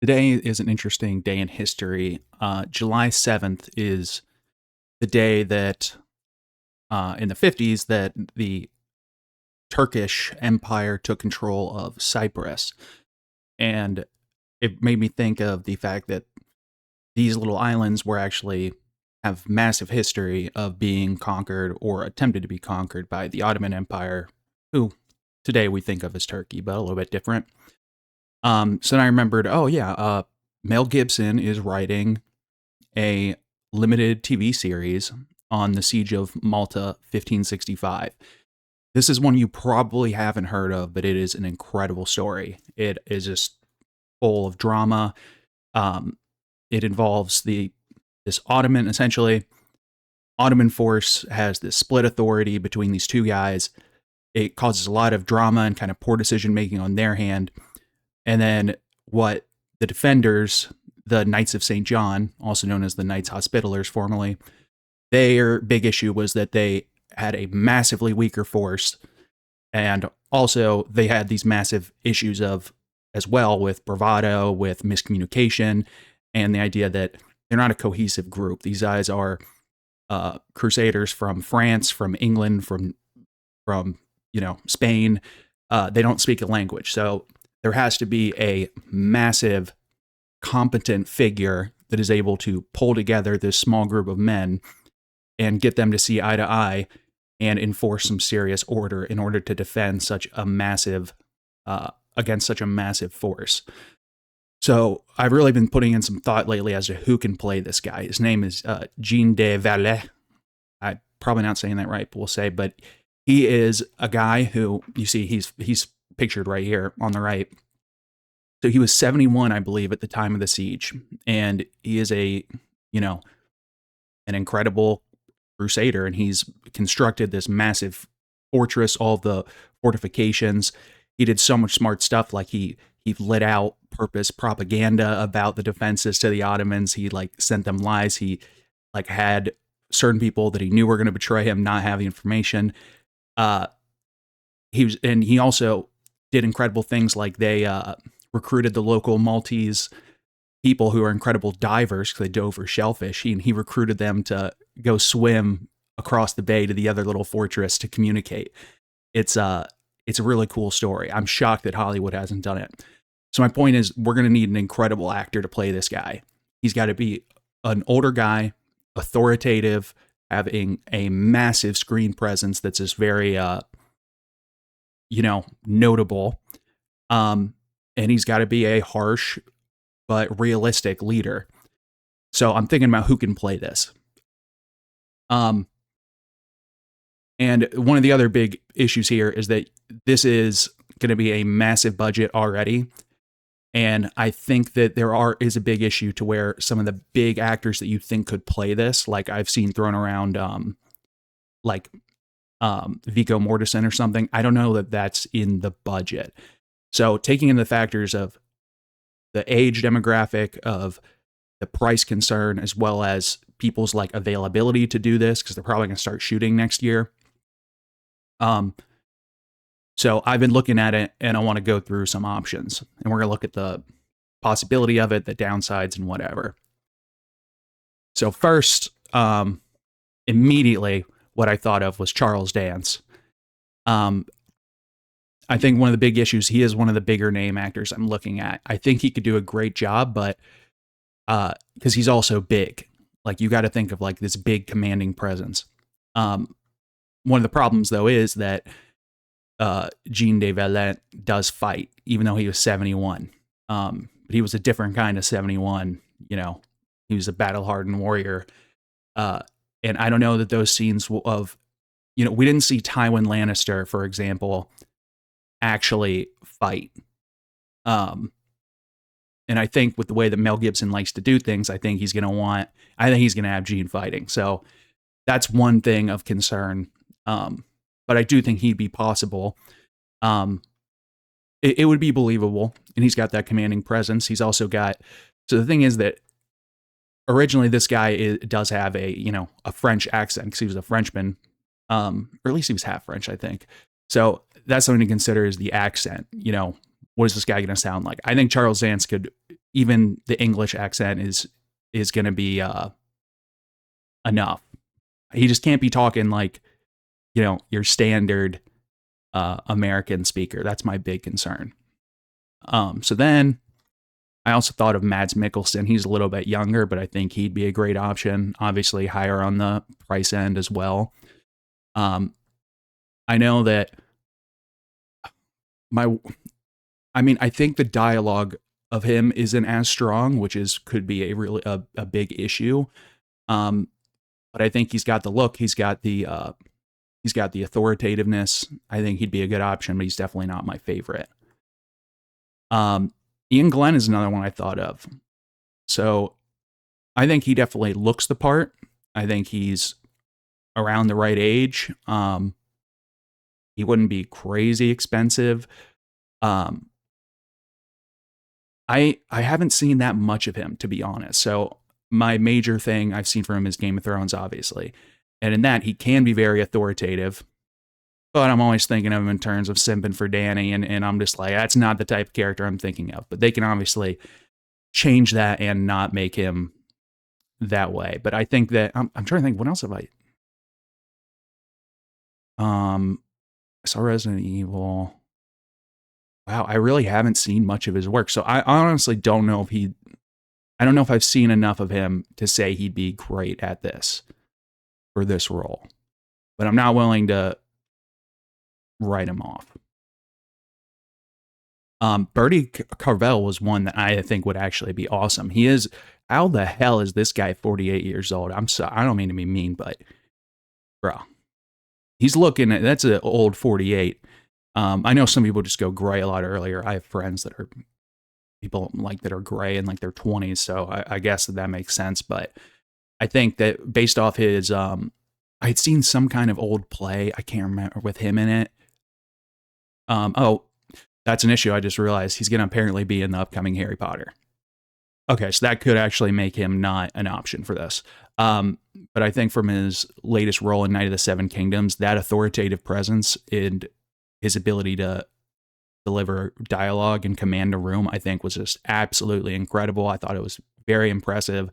Today is an interesting day in history. July 7th is the day that, in the 50s, that the Turkish Empire took control of Cyprus. And it made me think of the fact that these little islands were actually have massive history of being conquered or attempted to be conquered by the Ottoman Empire, who today we think of as Turkey, but a little bit different. So then I remembered, oh yeah, Mel Gibson is writing a limited TV series on the siege of Malta 1565. This is one you probably haven't heard of, but it is an incredible story. It is just full of drama. Um, it involves this Ottoman, essentially, Ottoman force has this split authority between these two guys. It causes a lot of drama and kind of poor decision making on their hand. And then what the defenders, the Knights of St. John, also known as the Knights Hospitallers formerly, their big issue was that they had a massively weaker force. And also, they had these massive issues of, as well, with bravado, with miscommunication, and the idea that they're not a cohesive group. These guys are crusaders from France, from England, from Spain. They don't speak a language, so there has to be a massive, competent figure that is able to pull together this small group of men and get them to see eye to eye and enforce some serious order in order to defend such a massive against such a massive force. So I've really been putting in some thought lately as to who can play this guy. His name is Jean de Valet. I'm probably not saying that right, but we'll say. But he is a guy who, you see, he's pictured right here on the right. So he was 71, I believe, at the time of the siege, and he is an incredible crusader, and he's constructed this massive fortress, all the fortifications. He did so much smart stuff, like he let out purpose propaganda about the defenses to the Ottomans. He sent them lies. He had certain people that he knew were going to betray him not have the information. He also did incredible things, like they recruited the local Maltese people who are incredible divers because they dove for shellfish. He recruited them to go swim across the bay to the other little fortress to communicate. It's a really cool story. I'm shocked that Hollywood hasn't done it. So my point is, we're going to need an incredible actor to play this guy. He's got to be an older guy, authoritative, having a massive screen presence that's just very, notable. And he's got to be a harsh but realistic leader. So I'm thinking about who can play this. And one of the other big issues here is that this is going to be a massive budget already. And I think that is a big issue to where some of the big actors that you think could play this, like I've seen thrown around, Viggo Mortensen or something. I don't know that that's in the budget. So taking in the factors of the age demographic, of the price concern, as well as people's availability to do this, because they're probably going to start shooting next year. So I've been looking at it, and I want to go through some options, and we're going to look at the possibility of it, the downsides, and whatever. So first, immediately, what I thought of was Charles Dance. I think one of the big issues, he is one of the bigger name actors I'm looking at. I think he could do a great job, but because he's also big. You got to think of this big commanding presence. One of the problems, though, is that Jean de Valet does fight, even though he was 71. But he was a different kind of 71. He was a battle-hardened warrior. And I don't know that those scenes of, we didn't see Tywin Lannister, for example, actually fight. And I think with the way that Mel Gibson likes to do things, I think he's going to have Jean fighting. So that's one thing of concern. But I do think he'd be possible. It would be believable, and he's got that commanding presence. He's also got. So the thing is that originally this guy does have a French accent because he was a Frenchman, or at least he was half French, I think. So that's something to consider, is the accent. What is this guy going to sound like? I think Charles Dance could even the English accent is going to be enough. He just can't be talking like, your standard American speaker. That's my big concern. So then I also thought of Mads Mikkelsen. He's a little bit younger, but I think he'd be a great option. Obviously, higher on the price end as well. I know that I think the dialogue of him isn't as strong, which could be a big issue. But I think he's got the look. He's got the authoritativeness. I think he'd be a good option, but he's definitely not my favorite. Ian Glenn is another one I thought of. So I think he definitely looks the part. I think he's around the right age. He wouldn't be crazy expensive. I haven't seen that much of him, to be honest. So my major thing I've seen from him is Game of Thrones, obviously. And in that, he can be very authoritative. But I'm always thinking of him in terms of simping for Dany, and I'm just like, that's not the type of character I'm thinking of. But they can obviously change that and not make him that way. But I think that I'm trying to think, what else have I saw Resident Evil. Wow, I really haven't seen much of his work. So I honestly don't know if I've seen enough of him to say he'd be great at this for this role. But I'm not willing to write him off. Bertie Carvel was one that I think would actually be awesome. How the hell is this guy 48 years old? I don't mean to be mean, but bro, he's that's an old 48. I know some people just go gray a lot earlier. I have friends that are people like that are gray in like their 20s, so I guess that makes sense. But I think that based off his, I'd seen some kind of old play, I can't remember, with him in it. Oh, that's an issue. I just realized he's going to apparently be in the upcoming Harry Potter. Okay, so that could actually make him not an option for this. But I think from his latest role in Knight of the Seven Kingdoms, that authoritative presence and his ability to deliver dialogue and command a room, I think was just absolutely incredible. I thought it was very impressive.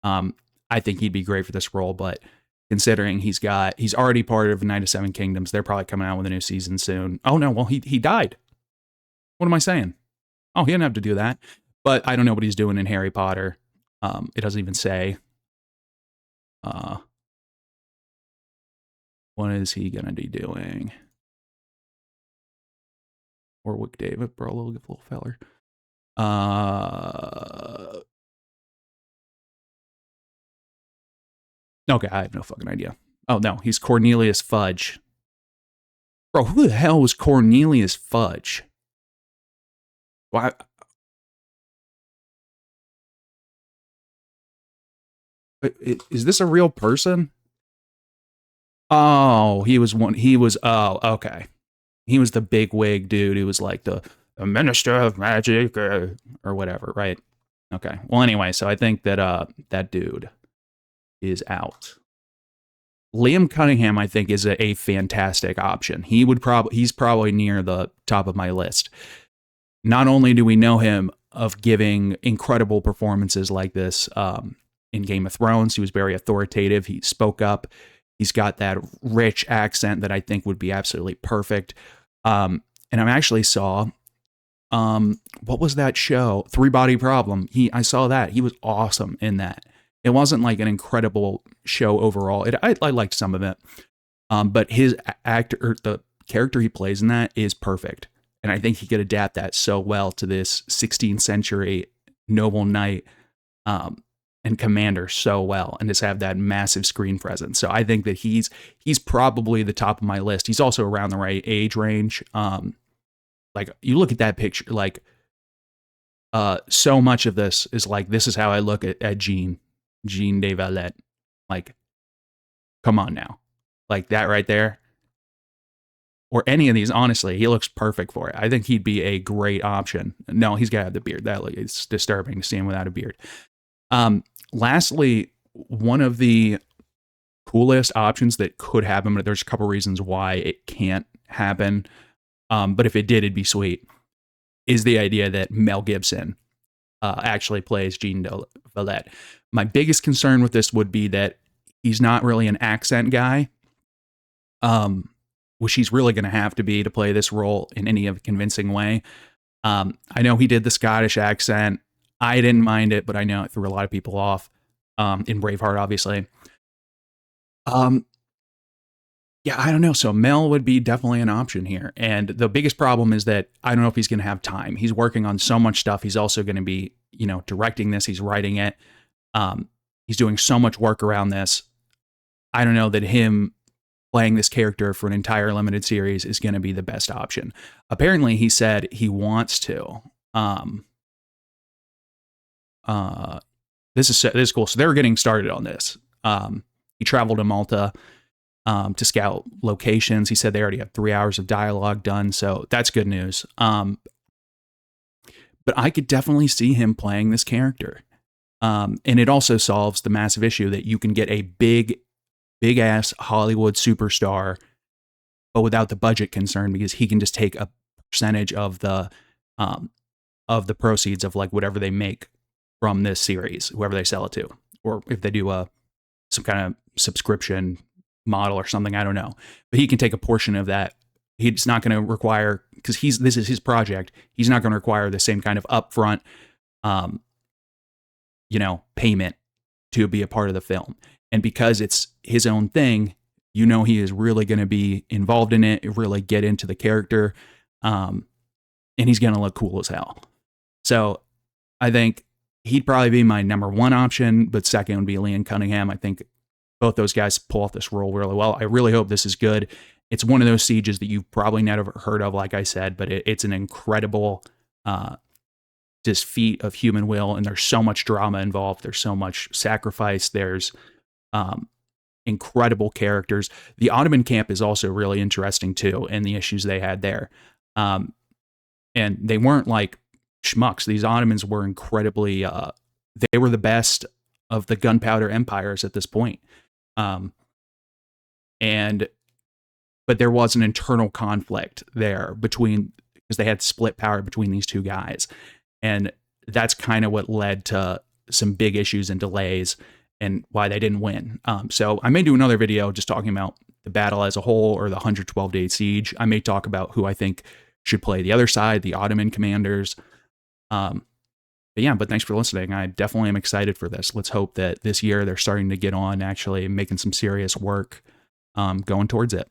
I think he'd be great for this role, but considering he's already part of Knight of Seven Kingdoms, they're probably coming out with a new season soon. Oh no, well he died. What am I saying? Oh, he didn't have to do that. But I don't know what he's doing in Harry Potter. It doesn't even say. What is he gonna be doing? Warwick David, bro, little feller. Okay, I have no fucking idea. Oh no, he's Cornelius Fudge. Bro, who the hell was Cornelius Fudge? Why? Is this a real person? Oh, oh, okay. He was the big wig dude who was like the minister of magic or whatever, right? Okay. Well, anyway, so I think that that dude is out. Liam Cunningham, I think, is a fantastic option. He's probably near the top of my list. Not only do we know him of giving incredible performances like this in Game of Thrones, he was very authoritative. He spoke up. He's got that rich accent that I think would be absolutely perfect. And I actually saw, what was that show? Three Body Problem. I saw that. He was awesome in that. It wasn't like an incredible show overall. I liked some of it. But the character he plays in that is perfect. And I think he could adapt that so well to this 16th century noble knight and commander so well, and just have that massive screen presence. So I think that he's probably the top of my list. He's also around the right age range. Like you look at that picture, like so much of this is like, this is how I look at Jean de Valette. Like, come on now, like that right there. Or any of these, honestly, he looks perfect for it. I think he'd be a great option. No, he's got to have the beard. It's disturbing to see him without a beard. Lastly, one of the coolest options that could happen, but there's a couple reasons why it can't happen, but if it did, it'd be sweet, is the idea that Mel Gibson actually plays Jean Valette. My biggest concern with this would be that he's not really an accent guy, which he's really going to have to be to play this role in any of a convincing way. I know he did the Scottish accent. I didn't mind it, but I know it threw a lot of people off. In Braveheart, obviously. Yeah, I don't know. So Mel would be definitely an option here. And the biggest problem is that I don't know if he's going to have time. He's working on so much stuff. He's also going to be, directing this. He's writing it. He's doing so much work around this. I don't know that him playing this character for an entire limited series is going to be the best option. Apparently, he said he wants to. This is cool. So they're getting started on this. He traveled to Malta to scout locations. He said they already have 3 hours of dialogue done, so that's good news. But I could definitely see him playing this character. And it also solves the massive issue that you can get a big ass Hollywood superstar, but without the budget concern, because he can just take a percentage of the proceeds of like whatever they make from this series, whoever they sell it to, or if they do some kind of subscription model or something, I don't know. But he can take a portion of that. He's not going to require, because this is his project. He's not going to require the same kind of upfront, payment to be a part of the film. And because it's his own thing, he is really going to be involved in it, really get into the character, and he's going to look cool as hell. So I think he'd probably be my number one option, but second would be Liam Cunningham. I think both those guys pull off this role really well. I really hope this is good. It's one of those sieges that you've probably never heard of, like I said, but it's an incredible just feat of human will, and there's so much drama involved. There's so much sacrifice. There's incredible characters. The Ottoman camp is also really interesting too, and the issues they had there. And they weren't like schmucks. These Ottomans were incredibly, they were the best of the gunpowder empires at this point. But there was an internal conflict there because they had split power between these two guys. And that's kind of what led to some big issues and delays and why they didn't win. So I may do another video just talking about the battle as a whole, or the 112-day siege. I may talk about who I think should play the other side, the Ottoman commanders. But thanks for listening. I definitely am excited for this. Let's hope that this year they're starting to get on actually making some serious work going towards it.